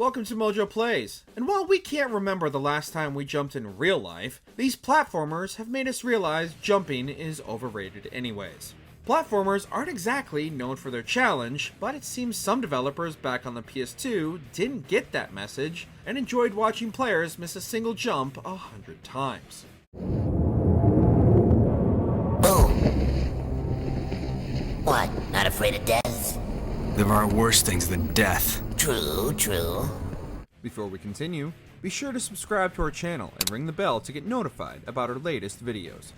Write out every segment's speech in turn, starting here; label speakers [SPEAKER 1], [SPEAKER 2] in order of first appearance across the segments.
[SPEAKER 1] Welcome to Mojo Plays, and while we can't remember the last time we jumped in real life, these platformers have made us realize jumping is overrated anyways. Platformers aren't exactly known for their challenge, but it seems some developers back on the PS2 didn't get that message and enjoyed watching players miss a single jump 100 times.
[SPEAKER 2] Boom! What, not afraid of death?
[SPEAKER 3] There are worse things than death.
[SPEAKER 2] True.
[SPEAKER 1] Before we continue, be sure to subscribe to our channel and ring the bell to get notified about our latest videos.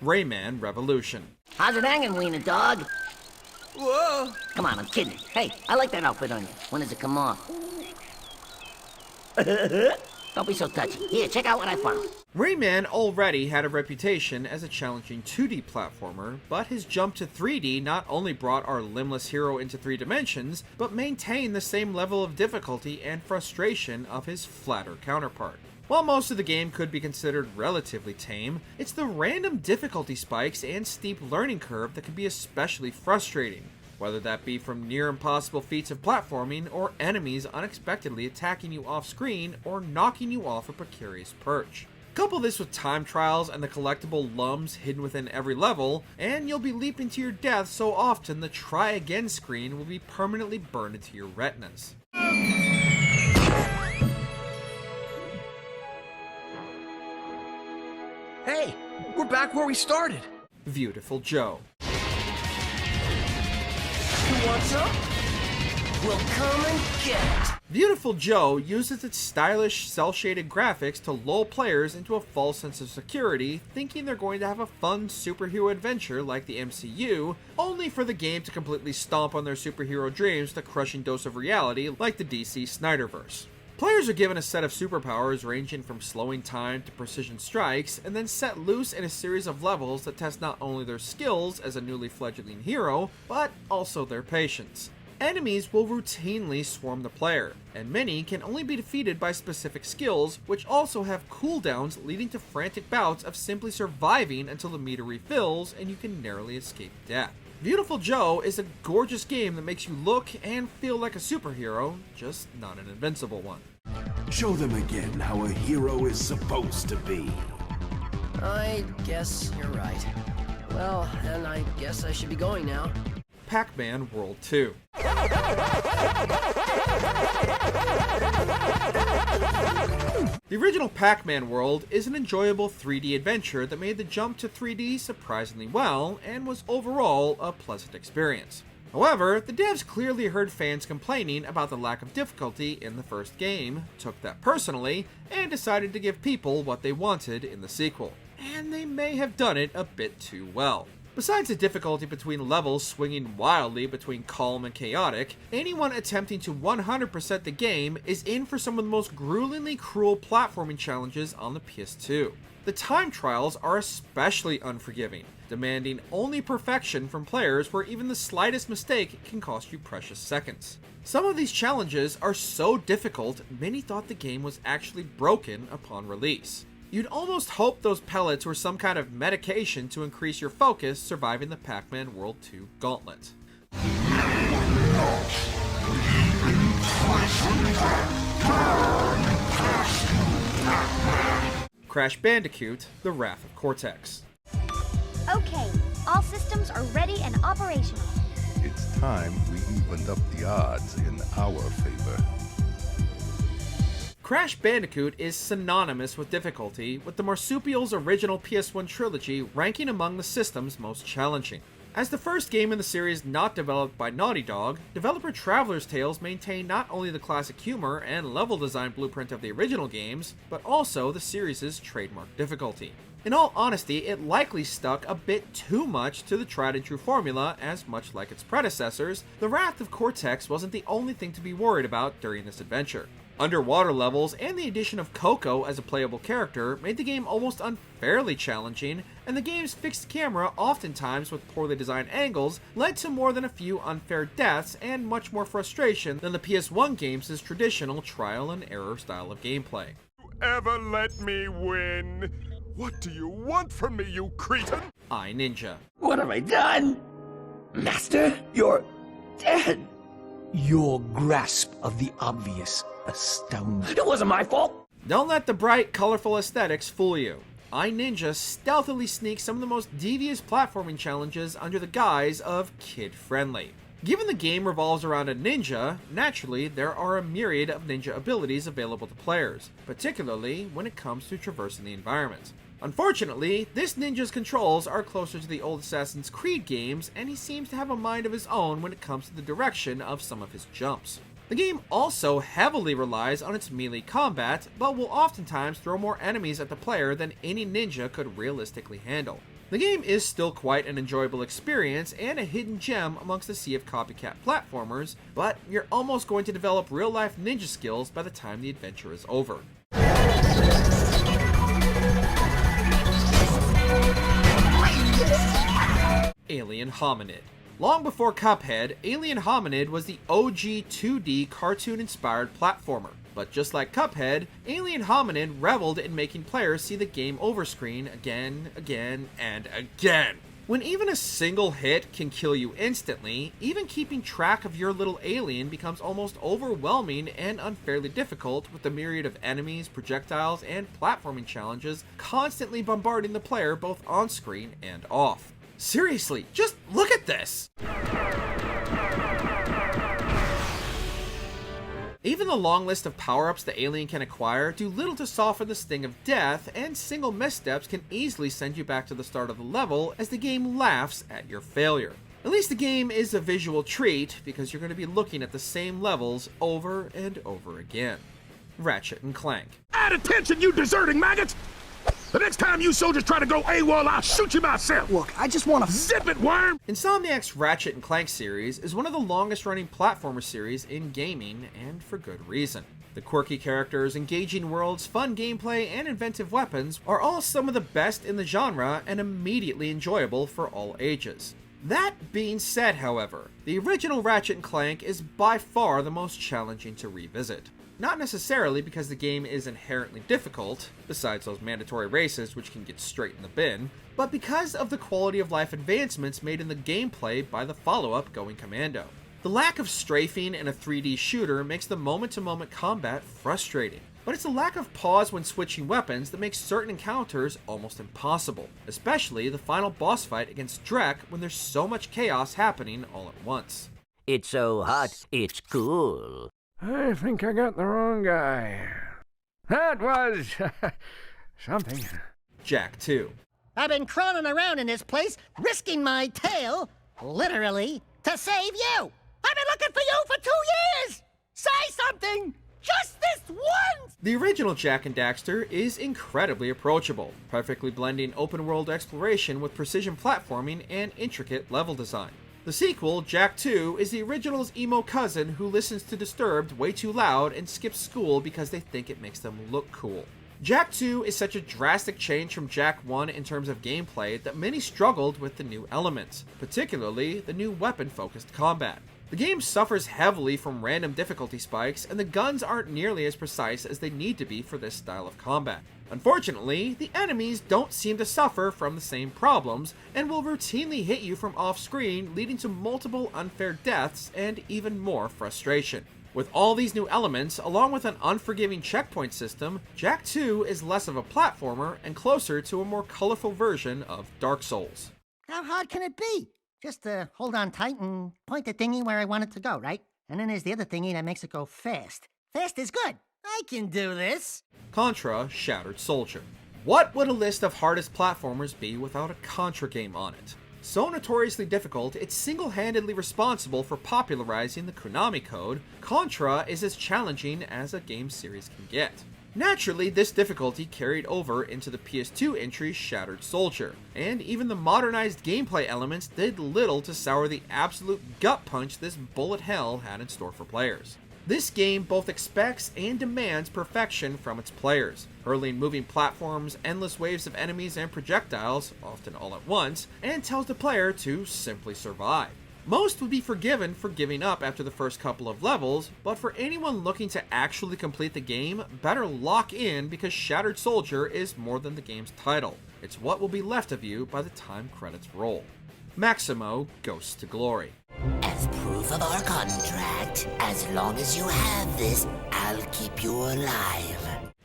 [SPEAKER 1] Rayman Revolution.
[SPEAKER 2] How's it hanging, wiener dog?
[SPEAKER 4] Whoa!
[SPEAKER 2] Come on, I'm kidding. Hey, I like that outfit on you. When does it come off? Don't be so touchy. Here, check out what I found.
[SPEAKER 1] Rayman already had a reputation as a challenging 2D platformer, but his jump to 3D not only brought our limbless hero into 3 dimensions, but maintained the same level of difficulty and frustration of his flatter counterpart. While most of the game could be considered relatively tame, it's the random difficulty spikes and steep learning curve that can be especially frustrating, whether that be from near impossible feats of platforming or enemies unexpectedly attacking you off screen or knocking you off a precarious perch. Couple this with time trials and the collectible lums hidden within every level, and you'll be leaping to your death so often the try again screen will be permanently burned into your retinas.
[SPEAKER 4] Hey, we're back where we started.
[SPEAKER 1] Viewtiful Joe.
[SPEAKER 4] You want some? We'll come and get it.
[SPEAKER 1] Viewtiful Joe uses its stylish, cel-shaded graphics to lull players into a false sense of security, thinking they're going to have a fun superhero adventure like the MCU, only for the game to completely stomp on their superhero dreams with a crushing dose of reality like the DC Snyderverse. Players are given a set of superpowers ranging from slowing time to precision strikes, and then set loose in a series of levels that test not only their skills as a newly fledgling hero, but also their patience. Enemies will routinely swarm the player, and many can only be defeated by specific skills, which also have cooldowns leading to frantic bouts of simply surviving until the meter refills and you can narrowly escape death. Viewtiful Joe is a gorgeous game that makes you look and feel like a superhero, just not an invincible one.
[SPEAKER 5] Show them again how a hero is supposed to be.
[SPEAKER 4] I guess you're right. Well, then I guess I should be going now.
[SPEAKER 1] Pac-Man World 2. The original Pac-Man World is an enjoyable 3D adventure that made the jump to 3D surprisingly well and was overall a pleasant experience. However, the devs clearly heard fans complaining about the lack of difficulty in the first game, took that personally, and decided to give people what they wanted in the sequel. And they may have done it a bit too well. Besides the difficulty between levels swinging wildly between calm and chaotic, anyone attempting to 100% the game is in for some of the most gruelingly cruel platforming challenges on the PS2. The time trials are especially unforgiving, demanding only perfection from players where even the slightest mistake can cost you precious seconds. Some of these challenges are so difficult, many thought the game was actually broken upon release. You'd almost hope those pellets were some kind of medication to increase your focus surviving the Pac-Man World 2 gauntlet. Crash Bandicoot, the Wrath of Cortex.
[SPEAKER 6] Okay, all systems are ready and operational.
[SPEAKER 7] It's time we evened up the odds in our favor.
[SPEAKER 1] Crash Bandicoot is synonymous with difficulty, with the marsupial's original PS1 trilogy ranking among the system's most challenging. As the first game in the series not developed by Naughty Dog, developer Traveler's Tales maintained not only the classic humor and level design blueprint of the original games, but also the series' trademark difficulty. In all honesty, it likely stuck a bit too much to the tried and true formula, as much like its predecessors, the Wrath of Cortex wasn't the only thing to be worried about during this adventure. Underwater levels and the addition of Coco as a playable character made the game almost unfairly challenging, and the game's fixed camera, oftentimes with poorly designed angles, led to more than a few unfair deaths and much more frustration than the PS1 game's traditional trial and error style of gameplay.
[SPEAKER 8] You ever let me win? What do you want from me, you cretin?
[SPEAKER 1] iNinja.
[SPEAKER 5] What have I done? Master, you're dead.
[SPEAKER 9] Your grasp of the obvious astounds.
[SPEAKER 4] It wasn't my fault!
[SPEAKER 1] Don't let the bright, colorful aesthetics fool you. iNinja stealthily sneaks some of the most devious platforming challenges under the guise of kid-friendly. Given the game revolves around a ninja, naturally there are a myriad of ninja abilities available to players, particularly when it comes to traversing the environment. Unfortunately, this ninja's controls are closer to the old Assassin's Creed games, and he seems to have a mind of his own when it comes to the direction of some of his jumps. The game also heavily relies on its melee combat, but will oftentimes throw more enemies at the player than any ninja could realistically handle. The game is still quite an enjoyable experience and a hidden gem amongst the sea of copycat platformers, but you're almost going to develop real-life ninja skills by the time the adventure is over. Alien Hominid. Long before Cuphead, Alien Hominid was the OG 2D cartoon-inspired platformer. But just like Cuphead, Alien Hominid reveled in making players see the game over screen again, and again. When even a single hit can kill you instantly, even keeping track of your little alien becomes almost overwhelming and unfairly difficult with the myriad of enemies, projectiles, and platforming challenges constantly bombarding the player both on screen and off. Seriously, just look at this! Even the long list of power-ups the alien can acquire do little to soften the sting of death, and single missteps can easily send you back to the start of the level as the game laughs at your failure. At least the game is a visual treat, because you're going to be looking at the same levels over and over again. Ratchet and Clank.
[SPEAKER 8] Add attention, you deserting maggots! The next time you soldiers try to go AWOL, I'll shoot you myself!
[SPEAKER 9] Look, I just want to
[SPEAKER 8] Zip it, worm!
[SPEAKER 1] Insomniac's Ratchet and Clank series is one of the longest running platformer series in gaming, and for good reason. The quirky characters, engaging worlds, fun gameplay, and inventive weapons are all some of the best in the genre and immediately enjoyable for all ages. That being said, however, the original Ratchet and Clank is by far the most challenging to revisit. Not necessarily because the game is inherently difficult, besides those mandatory races which can get straight in the bin, but because of the quality of life advancements made in the gameplay by the follow-up Going Commando. The lack of strafing in a 3D shooter makes the moment-to-moment combat frustrating, but it's a lack of pause when switching weapons that makes certain encounters almost impossible, especially the final boss fight against Drek when there's so much chaos happening all at once.
[SPEAKER 2] It's so hot, it's cool.
[SPEAKER 10] I think I got the wrong guy. That was something.
[SPEAKER 1] Jak 2.
[SPEAKER 11] I've been crawling around in this place, risking my tail, literally, to save you. I've been looking for you for 2 years. Say something, just this once.
[SPEAKER 1] The original Jak and Daxter is incredibly approachable, perfectly blending open-world exploration with precision platforming and intricate level design. The sequel, Jak 2, is the original's emo cousin who listens to Disturbed way too loud and skips school because they think it makes them look cool. Jak 2 is such a drastic change from Jak 1 in terms of gameplay that many struggled with the new elements, particularly the new weapon-focused combat. The game suffers heavily from random difficulty spikes, and the guns aren't nearly as precise as they need to be for this style of combat. Unfortunately, the enemies don't seem to suffer from the same problems, and will routinely hit you from off-screen, leading to multiple unfair deaths and even more frustration. With all these new elements, along with an unforgiving checkpoint system, Jak 2 is less of a platformer and closer to a more colorful version of Dark Souls.
[SPEAKER 11] How hard can it be? Just hold on tight and point the thingy where I want it to go, right? And then there's the other thingy that makes it go fast. Fast is good. I can do this.
[SPEAKER 1] Contra Shattered Soldier. What would a list of hardest platformers be without a Contra game on it? So notoriously difficult, it's single-handedly responsible for popularizing the Konami code, Contra is as challenging as a game series can get. Naturally, this difficulty carried over into the PS2 entry Shattered Soldier, and even the modernized gameplay elements did little to sour the absolute gut punch this bullet hell had in store for players. This game both expects and demands perfection from its players, hurling moving platforms, endless waves of enemies and projectiles, often all at once, and tells the player to simply survive. Most would be forgiven for giving up after the first couple of levels, but for anyone looking to actually complete the game, better lock in because Shattered Soldier is more than the game's title. It's what will be left of you by the time credits roll. Maximo Ghosts to Glory.
[SPEAKER 2] As proof
[SPEAKER 12] proof of our contract. As long as you have this, I'll keep you alive.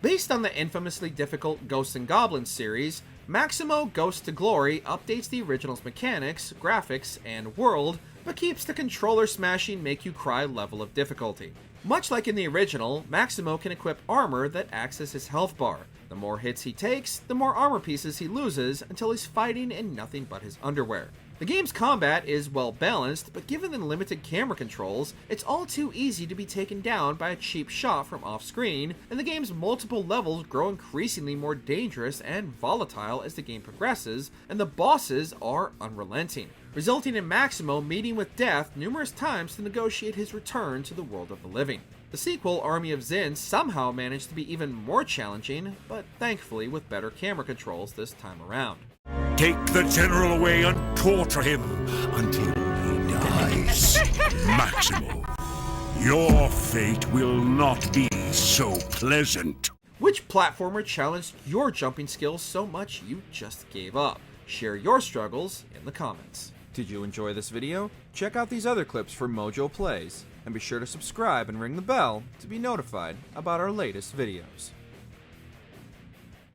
[SPEAKER 1] Based on the infamously difficult Ghosts and Goblins series, Maximo Ghost to Glory updates the original's mechanics, graphics, and world, but keeps the controller smashing make you cry level of difficulty. Much like in the original, Maximo can equip armor that acts as his health bar. The more hits he takes, the more armor pieces he loses until he's fighting in nothing but his underwear. The game's combat is well balanced, but given the limited camera controls, it's all too easy to be taken down by a cheap shot from off-screen, and the game's multiple levels grow increasingly more dangerous and volatile as the game progresses, and the bosses are unrelenting, resulting in Maximo meeting with death numerous times to negotiate his return to the world of the living. The sequel, Army of Zin, somehow managed to be even more challenging, but thankfully with better camera controls this time around.
[SPEAKER 8] Take the general away and torture him until he dies. Maximo, your fate will not be so pleasant.
[SPEAKER 1] Which platformer challenged your jumping skills so much you just gave up? Share your struggles in the comments. Did you enjoy this video? Check out these other clips for Mojo Plays, and be sure to subscribe and ring the bell to be notified about our latest videos.